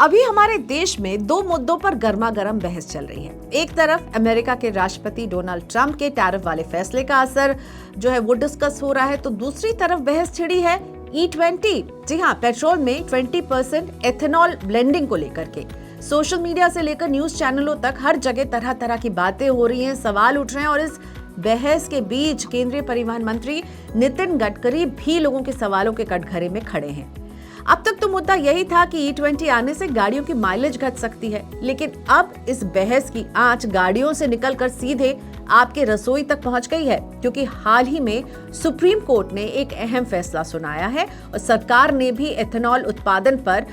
अभी हमारे देश में दो मुद्दों पर गर्मा गर्म बहस चल रही है। एक तरफ अमेरिका के राष्ट्रपति डोनाल्ड ट्रंप के टैरिफ वाले फैसले का असर जो है वो डिस्कस हो रहा है, तो दूसरी तरफ बहस छिड़ी है E20, जी हाँ, पेट्रोल में 20% एथेनॉल ब्लेंडिंग को लेकर के। सोशल मीडिया से लेकर न्यूज चैनलों तक हर जगह तरह तरह की बातें हो रही हैं, सवाल उठ रहे हैं और इस बहस के बीच केंद्रीय परिवहन मंत्री नितिन गडकरी भी लोगों के सवालों के कटघरे में खड़े हैं। अब तक तो मुद्दा यही था कि E20 आने से गाड़ियों की माइलेज घट सकती है, लेकिन अब इस बहस की आंच गाड़ियों से निकलकर सीधे आपके रसोई तक पहुंच गई है, क्योंकि हाल ही में सुप्रीम कोर्ट ने एक अहम फैसला सुनाया है और सरकार ने भी एथेनॉल उत्पादन पर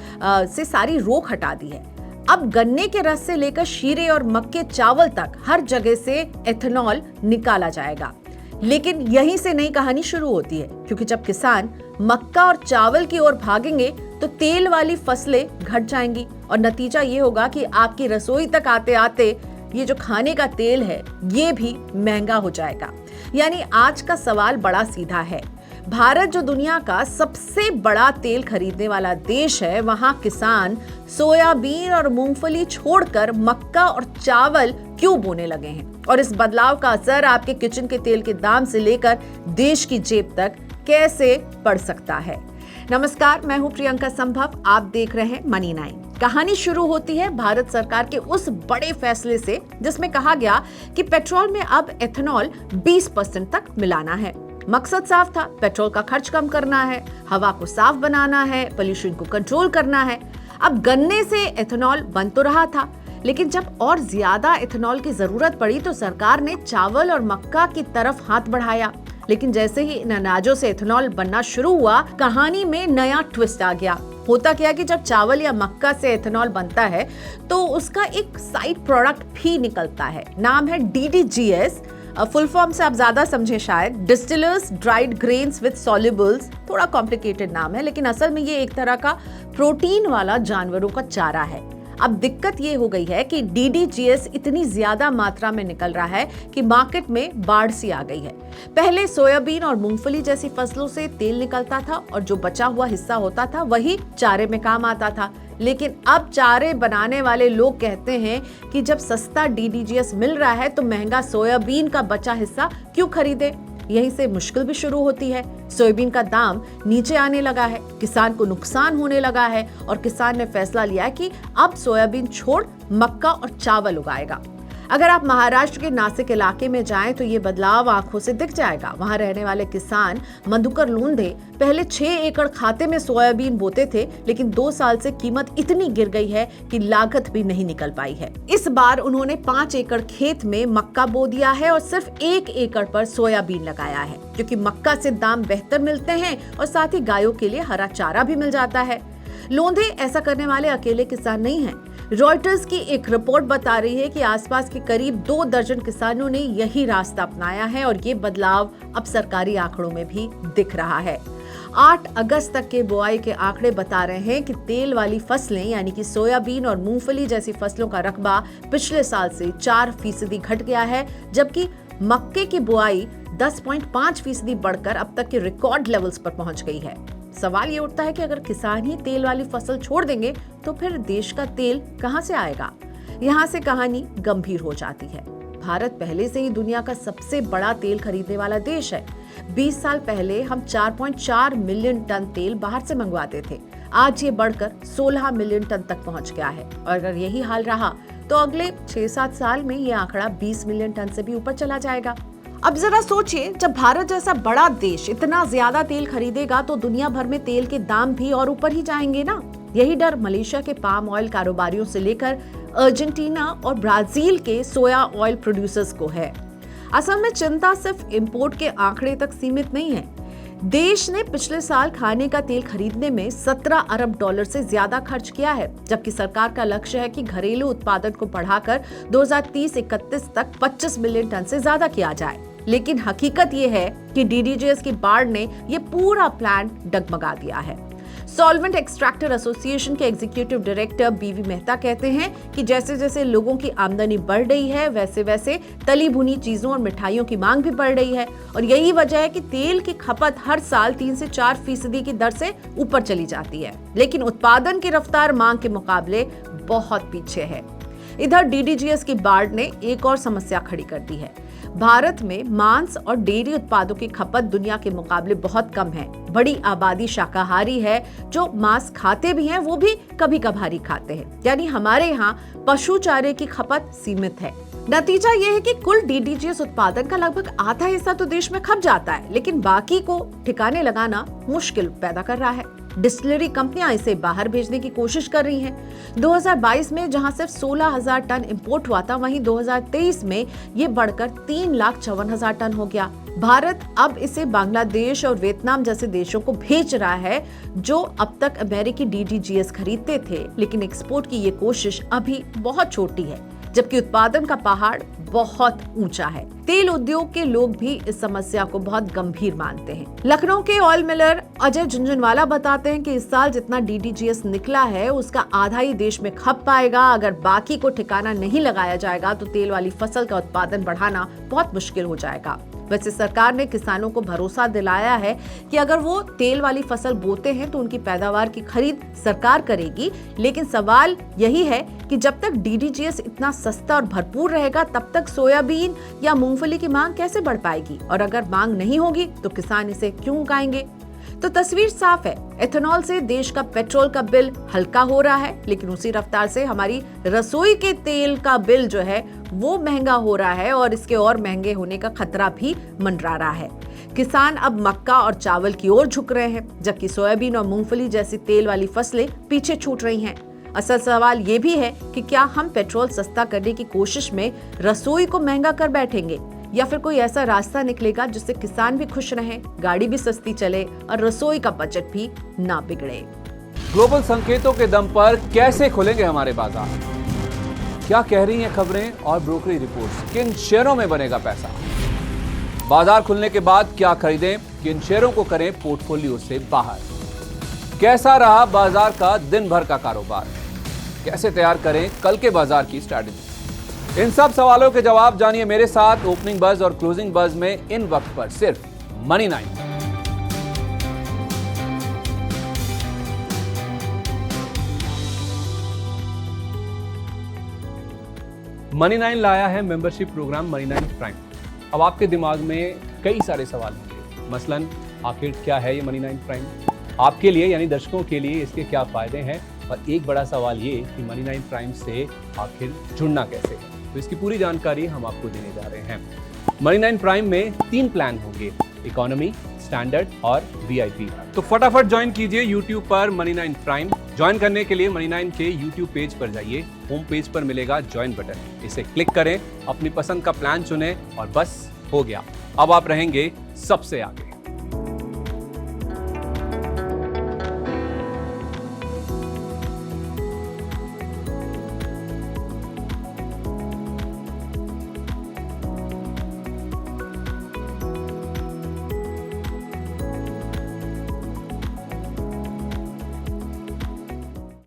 से सारी रोक हटा दी है। अब गन्ने के रस से लेकर शीरे और मक्के चावल तक हर जगह से एथेनॉल निकाला जाएगा। लेकिन यहीं से नई कहानी शुरू होती है, क्योंकि जब किसान मक्का और चावल की ओर भागेंगे तो तेल वाली फसलें घट जाएंगी और नतीजा ये होगा कि आपकी रसोई तक आते आते ये जो खाने का तेल है ये भी महंगा हो जाएगा। यानी आज का सवाल बड़ा सीधा है। भारत जो दुनिया का सबसे बड़ा तेल खरीदने वाला देश है, वहां किसान सोयाबीन और मूंगफली छोड़कर मक्का और चावल क्यों बोने लगे हैं, और इस बदलाव का असर आपके किचन के तेल के दाम से लेकर देश की जेब तक कैसे पड़ सकता है। नमस्कार, मैं हूं प्रियंका संभव, आप देख रहे हैं मनी 9। कहानी शुरू होती है भारत सरकार के उस बड़े फैसले से जिसमें कहा गया कि पेट्रोल में अब एथेनॉल 20% तक मिलाना है। मकसद साफ था, पेट्रोल का खर्च कम करना है, हवा को साफ बनाना है, पोल्यूशन को कंट्रोल करना है। अब गन्ने से एथेनॉल बन तो रहा था, लेकिन जब और ज्यादा एथेनॉल की जरूरत पड़ी तो सरकार ने चावल और मक्का की तरफ हाथ बढ़ाया। लेकिन जैसे ही इन अनाजों से एथेनॉल बनना शुरू हुआ, कहानी में नया ट्विस्ट आ गया। होता क्या कि जब चावल या मक्का से एथेनॉल बनता है तो उसका एक साइड प्रोडक्ट भी निकलता है, नाम है DDGS। फुल फॉर्म से आप ज्यादा समझे शायद, डिस्टिलर्स ड्राइड ग्रेन्स विद सॉल्युबल्स। थोड़ा कॉम्प्लिकेटेड नाम है, लेकिन असल में ये एक तरह का प्रोटीन वाला जानवरों का चारा है। अब दिक्कत ये हो गई है कि DDGS इतनी ज्यादा मात्रा में निकल रहा है कि मार्केट में बाढ़ सी आ गई है। पहले सोयाबीन और मूंगफली जैसी फसलों से तेल निकलता था और जो बचा हुआ हिस्सा होता था वही चारे में काम आता था। लेकिन अब चारे बनाने वाले लोग कहते हैं कि जब सस्ता DDGS मिल रहा है तो महंगा सोयाबीन का बचा हिस्सा क्यों खरीदे। यहीं से मुश्किल भी शुरू होती है। सोयाबीन का दाम नीचे आने लगा है, किसान को नुकसान होने लगा है और किसान ने फैसला लिया कि अब सोयाबीन छोड़ मक्का और चावल उगाएगा। अगर आप महाराष्ट्र के नासिक इलाके में जाएं तो ये बदलाव आंखों से दिख जाएगा। वहां रहने वाले किसान मधुकर लोंढे पहले 6 एकड़ खाते में सोयाबीन बोते थे, लेकिन 2 साल से कीमत इतनी गिर गई है कि लागत भी नहीं निकल पाई है। इस बार उन्होंने 5 एकड़ खेत में मक्का बो दिया है और सिर्फ 1 एकड़ पर सोयाबीन लगाया है, क्योंकि मक्का से दाम बेहतर मिलते हैं और साथ ही गायों के लिए हरा चारा भी मिल जाता है। लोंढे ऐसा करने वाले अकेले किसान नहीं हैं। रॉयटर्स की एक रिपोर्ट बता रही है कि आसपास के करीब 2 दर्जन किसानों ने यही रास्ता अपनाया है और ये बदलाव अब सरकारी आंकड़ों में भी दिख रहा है। 8 अगस्त तक के बुआई के आंकड़े बता रहे हैं कि तेल वाली फसलें यानी कि सोयाबीन और मूंगफली जैसी फसलों का रकबा पिछले साल से 4% घट गया है, जबकि मक्के की बुआई 10.5% बढ़कर अब तक के रिकॉर्ड लेवल्स पर पहुंच गई है। सवाल ये उठता है कि अगर किसान ही तेल वाली फसल छोड़ देंगे तो फिर देश का तेल कहां से आएगा। यहाँ से कहानी गंभीर हो जाती है। भारत पहले से ही दुनिया का सबसे बड़ा तेल खरीदने वाला देश है। 20 साल पहले हम 4.4 मिलियन टन तेल बाहर से मंगवाते थे। आज ये बढ़कर 16 मिलियन टन तक पहुंच गया है और अगर यही हाल रहा तो अगले 6-7 साल में ये आंकड़ा 20 मिलियन टन से भी ऊपर चला जाएगा। अब जरा सोचिए, जब भारत जैसा बड़ा देश इतना ज्यादा तेल खरीदेगा तो दुनिया भर में तेल के दाम भी और ऊपर ही जाएंगे ना। यही डर मलेशिया के पाम ऑयल कारोबारियों से लेकर अर्जेंटीना और ब्राजील के सोया ऑयल प्रोड्यूसर्स को है। असल में चिंता सिर्फ इंपोर्ट के आंकड़े तक सीमित नहीं है। देश ने पिछले साल खाने का तेल खरीदने में 17 अरब डॉलर से ज्यादा खर्च किया है, जबकि सरकार का लक्ष्य है कि घरेलू उत्पादन को बढ़ाकर 2030-31 तक 25 मिलियन टन से ज्यादा किया जाए। लेकिन हकीकत ये है कि DDGS की बाढ़ ने ये पूरा प्लान डगमगा दिया है। सॉल्वेंट एक्सट्रैक्टर एसोसिएशन के एग्जीक्यूटिव डायरेक्टर बीवी मेहता कहते हैं कि जैसे जैसे लोगों की आमदनी बढ़ रही है वैसे वैसे तली भुनी चीजों और मिठाइयों की मांग भी बढ़ रही है और यही वजह है कि तेल की खपत हर साल 3 से 4% की दर से ऊपर चली जाती है, लेकिन उत्पादन की रफ्तार मांग के मुकाबले बहुत पीछे है। इधर डीडीजीएस की बाढ़ ने एक और समस्या खड़ी कर दी है। भारत में मांस और डेयरी उत्पादों की खपत दुनिया के मुकाबले बहुत कम है। बड़ी आबादी शाकाहारी है, जो मांस खाते भी हैं वो भी कभी कभार ही खाते हैं, यानी हमारे यहाँ पशु चारे की खपत सीमित है। नतीजा ये है कि कुल डीडीजीएस उत्पादन का लगभग आधा हिस्सा तो देश में खप जाता है, लेकिन बाकी को ठिकाने लगाना मुश्किल पैदा कर रहा है। डिस्टिलरी कंपनियां इसे बाहर भेजने की कोशिश कर रही हैं। 2022 में जहां सिर्फ 16,000 टन इंपोर्ट हुआ था, वहीं 2023 में ये बढ़कर 3,54,000 टन हो गया। भारत अब इसे बांग्लादेश और वियतनाम जैसे देशों को भेज रहा है, जो अब तक अमेरिकी डीडीजीएस खरीदते थे, लेकिन एक्सपोर्ट की ये कोशिश अभी बहुत छोटी है, जबकि उत्पादन का पहाड़ बहुत ऊंचा है। तेल उद्योग के लोग भी इस समस्या को बहुत गंभीर मानते हैं। लखनऊ के ऑयल मिलर अजय झुंझुनवाला बताते हैं कि इस साल जितना डीडीजीएस निकला है उसका आधा ही देश में खप पाएगा। अगर बाकी को ठिकाना नहीं लगाया जाएगा तो तेल वाली फसल का उत्पादन बढ़ाना बहुत मुश्किल हो जाएगा। वैसे सरकार ने किसानों को भरोसा दिलाया है कि अगर वो तेल वाली फसल बोते हैं तो उनकी पैदावार की खरीद सरकार करेगी, लेकिन सवाल यही है कि जब तक डीडीजीएस इतना सस्ता और भरपूर रहेगा तब तक सोयाबीन या मूंगफली की मांग कैसे बढ़ पाएगी, और अगर मांग नहीं होगी तो किसान इसे क्यों उगाएंगे। तो तस्वीर साफ है, एथेनॉल से देश का पेट्रोल का बिल हल्का हो रहा है, लेकिन उसी रफ्तार से हमारी रसोई के तेल का बिल जो है वो महंगा हो रहा है और इसके और महंगे होने का खतरा भी मंडरा रहा है। किसान अब मक्का और चावल की ओर झुक रहे हैं, जबकि सोयाबीन और मूंगफली जैसी तेल वाली फसलें पीछे छूट रही हैं। असल सवाल ये भी है कि क्या हम पेट्रोल सस्ता करने की कोशिश में रसोई को महंगा कर बैठेंगे, या फिर कोई ऐसा रास्ता निकलेगा जिससे किसान भी खुश रहें, गाड़ी भी सस्ती चले और रसोई का बजट भी ना बिगड़े। ग्लोबल संकेतों के दम पर कैसे खुलेंगे हमारे बाजार? क्या कह रही हैं खबरें और ब्रोकरी रिपोर्ट्स? किन शेयरों में बनेगा पैसा? बाजार खुलने के बाद क्या खरीदें, किन शेयरों को करें पोर्टफोलियो से बाहर? कैसा रहा बाजार का दिन भर का कारोबार? कैसे तैयार करें कल के बाजार की स्ट्रैटेजी? इन सब सवालों के जवाब जानिए मेरे साथ ओपनिंग बज और क्लोजिंग बज में, इन वक्त पर सिर्फ मनी 9। मनी 9 लाया है मेंबरशिप प्रोग्राम मनी 9 प्राइम। अब आपके दिमाग में कई सारे सवाल होंगे, मसलन आखिर क्या है ये मनी 9 प्राइम, आपके लिए यानी दर्शकों के लिए इसके क्या फायदे हैं, और एक बड़ा सवाल ये कि मनी 9 प्राइम से आखिर जुड़ना कैसे है। तो इसकी पूरी जानकारी हम आपको देने जा रहे हैं। मनी 9 प्राइम में 3 प्लान होंगे, इकोनॉमी, स्टैंडर्ड और वीआईपी। तो फटाफट ज्वाइन कीजिए YouTube पर मनी 9 प्राइम। ज्वाइन करने के लिए मनी 9 के YouTube पेज पर जाइए, होम पेज पर मिलेगा ज्वाइन बटन, इसे क्लिक करें, अपनी पसंद का प्लान चुनें और बस हो गया, अब आप रहेंगे सबसे आगे।